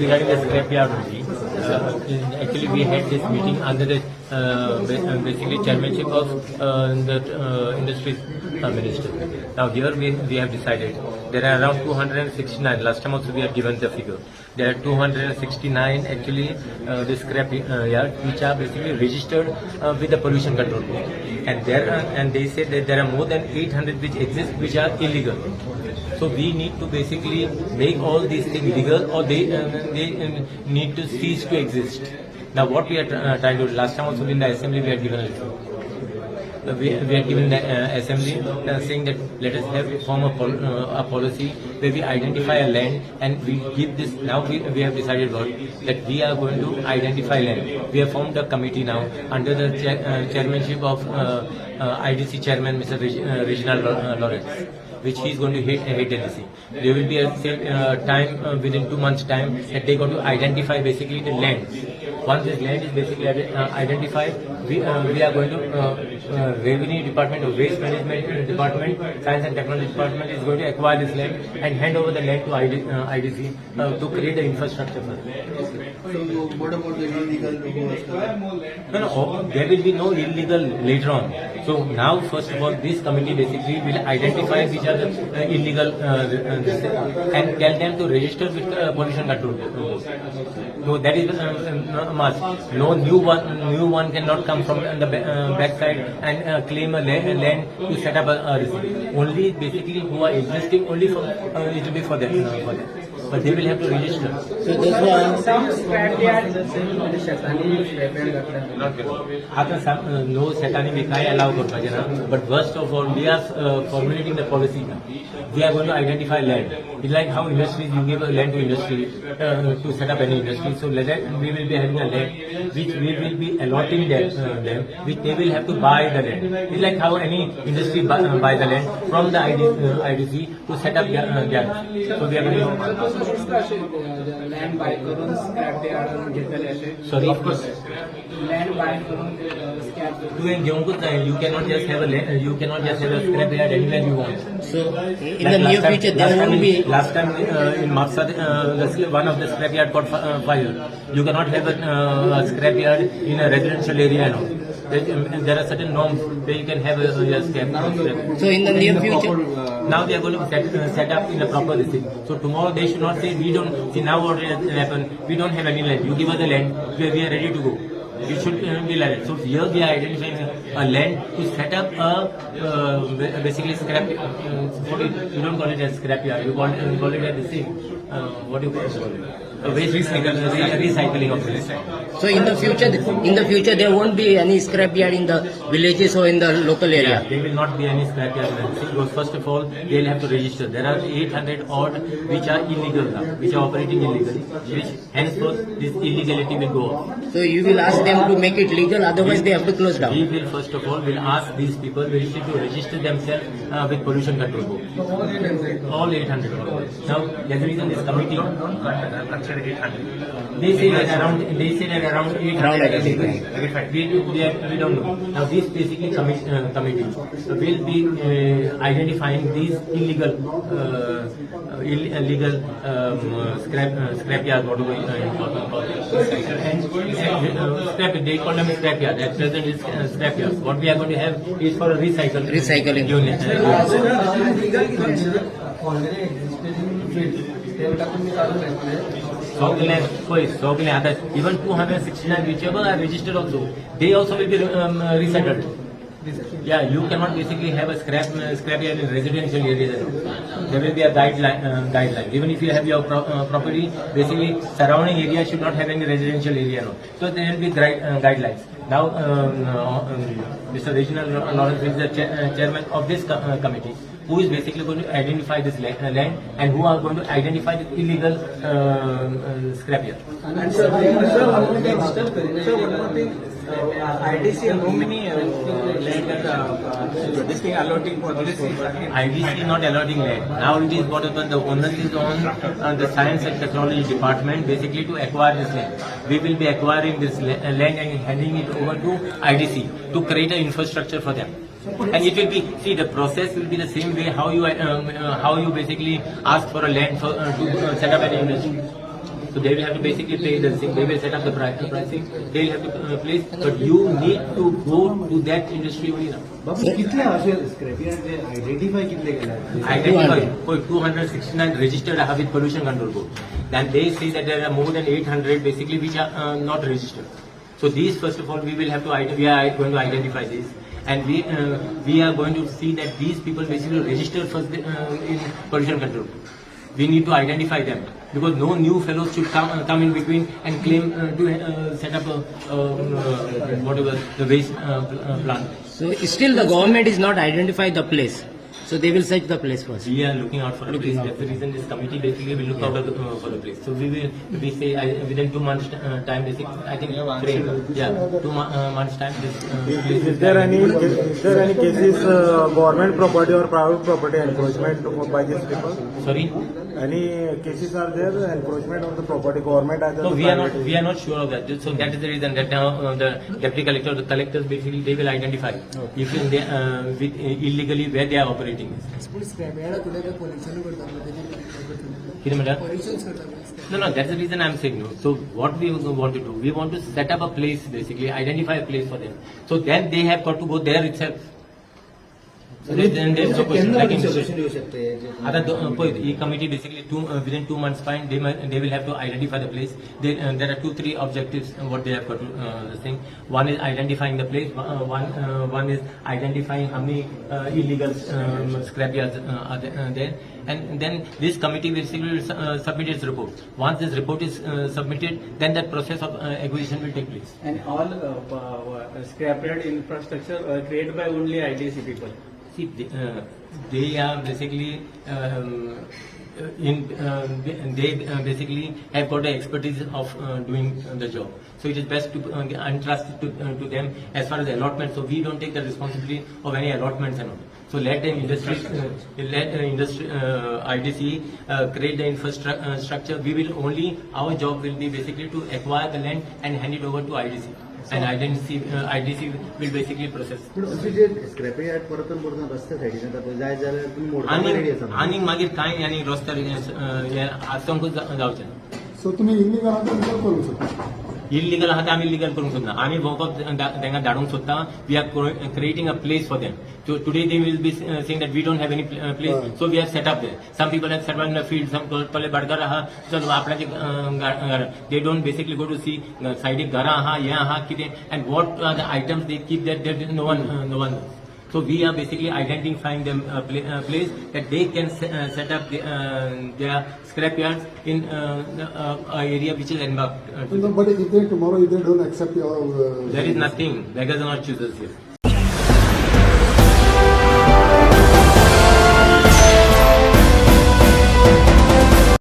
regarding the scrapyard only. Actually, we had this meeting under the basically chairmanship of the industry minister. Now here we have decided there are around 269. Last time also we have given the figure. There are 269 actually the scrap yard which are basically registered with the pollution control board, and they say that there are more than 800 which exist which are illegal. So we need to basically make all these things legal, or they need to cease to exist. Now what we are trying to do, last time also in the assembly we had given we had given the assembly saying that let us form a policy where we identify a land and we give this. Now we have decided that we are going to identify land. We have formed a committee now under the chairmanship of IDC chairman Mr. Reginald Lawrence, which he is going to head LDC. There will be a time within 2 months' time that they are going to identify basically the land. Once this land is basically identified, we are going to Revenue Department or Waste Management Department, Science and Technology Department is going to acquire this land and hand over the land to IDC to create the infrastructure for it. So what about the illegal? No, there will be no illegal later on. So now, first of all, this committee basically will identify which are the illegal and tell them to register with pollution control. So that is a must. No new one cannot come from the backside and claim a land to set up a receipt. Only basically who are existing only for it will be for them. But they will have to register. So that's why some scrapyard scrapyard आता no setani we काय allow करपाचे ना. But first of all, we are formulating the policy now. We are going to identify land. It's like how industries, you give a land to industry to set up any industry. So we will be having a land which we will be allotting them, which they will have to buy the land. It's like how any industry buy the land from the IDC to set up their. So we are going to. land buy करून scrapyard घेतलेले असे. Sorry, of course. Land buy करून scrapyard. You cannot just have a scrapyard anywhere you want. so in the near future there won't be. Last time in Maksad, one of the scrapyard caught fire. You cannot have a scrapyard in a residential area now. There are certain norms where you can have a scrapyard. So in the near future. Now they are going to set up in a proper thing. So tomorrow they should not say we don't. See now what has happened. We don't have any land. You give us the land. We are ready to go. It should be like that. So here we are identifying a land to set up a basically scrap. You don't call it as scrapyard. You call it as the same. What do you call it? Waste recycling of this. So in the future there won't be any scrapyard in the villages or in the local area. Yeah, there will not be any scrapyard. Because first of all, they will have to register. There are 800 odd which are illegal now, which are operating illegally. Which henceforth this illegality will go off. So you will ask them to make it legal, otherwise they have to close down. We will first of all ask these people to register themselves with pollution control board. All 800. Now that's the reason this committee. They say that around 800. We don't know. Now this basically committee will be identifying these illegal scrapyard, whatever you call it. They call them scrapyard. At present it's scrapyard. What we are going to have is for a recycling unit. Even 269 whichever are registered also, they also will be resettled. Yeah, you cannot basically have a scrapyard in residential areas. There will be a guideline. Even if you have your property, basically surrounding area should not have any residential area. No. So there will be guidelines. Now, Mr. Reginald Lawrence is the chairman of this committee, who is basically going to identify this land and who are going to identify the illegal scrapyard. And sir, one more thing. IDC, how many land this thing allotting for this? IDC not allotting land. Now it is what happened. The onus is on the Science and Technology Department basically to acquire this land. We will be acquiring this land and handing it over to IDC to create an infrastructure for them. And it will be, the process will be the same way how you basically ask for a land to set up an industry. So they will have to basically pay the thing. They will set up the pricing. They will have to place. But you need to go to that industry only now. बाबू कितले असे scrapyard जे identify कितले केले Identify 269 registered have with pollution control board. Then they say that there are more than 800 basically which are not registered. So these first of all we will have to we are going to identify this, and we are going to see that these people basically register first in pollution control board. We need to identify them because no new fellows should come in between and claim to set up whatever the waste plant. So still the government is not identified the place. So they will search the place first. We are looking out for a place. That's the reason this committee basically will look out for the place. So we say within 2 months time, basically, I think 2 months time. Is there any cases government property or private property encroachment by these people? Sorry. Any cases are there encroachment of the property government either? No, we are not sure of that. So that is the reason that now the deputy collector, the collectors basically they will identify if they with illegally where they are operating. No, that's the reason I'm saying no. So what we want to do, we want to set up a place basically, identify a place for them. So then they have got to go there itself. So then there's no question. Like in committee basically within 2 months time they will have to identify the place. There are 2-3 objectives what they have got to thing. One is identifying the place. One is identifying how many illegal scrapyards are there. And then this committee basically will submit its report. Once this report is submitted, then that process of acquisition will take place. And all scrapyard infrastructure created by only IDC people. See, they are basically they basically have got the expertise of doing the job. So it is best to entrust it to them as far as the allotment. So we don't take the responsibility of any allotments and all. So let the industry, IDC create the infrastructure. We will only, our job will be basically to acquire the land and hand it over to IDC. And IDC will basically process. Scrapyard परत रस्त्या सायडीन जाय जाल्यार तुम्ही मोडपाक ready आसा आणि मागीर काय आणि रस्त्यार आजकांकूच जावचें. सो तुम्ही इल्लीगल करू शकता. इल्लीगल आहा ते आमी लीगल करूंक सोदना. आमी भोंवपाक तांकां धाडूंक सोदता. We are creating a place for them. So today they will be saying that we don't have any place, so we have set up there. Some people have set up in the field. Some पहले बडगार आहा, चलो आपल्याचे they don't basically go to see side घरा आहा, ये आहा कितें, and what are the items they keep there. There no one knows. So we are basically identifying them place that they can set up their scrapyards in area which is embarked. But if they tomorrow if they don't accept your there is nothing. Beggars are not choosers here.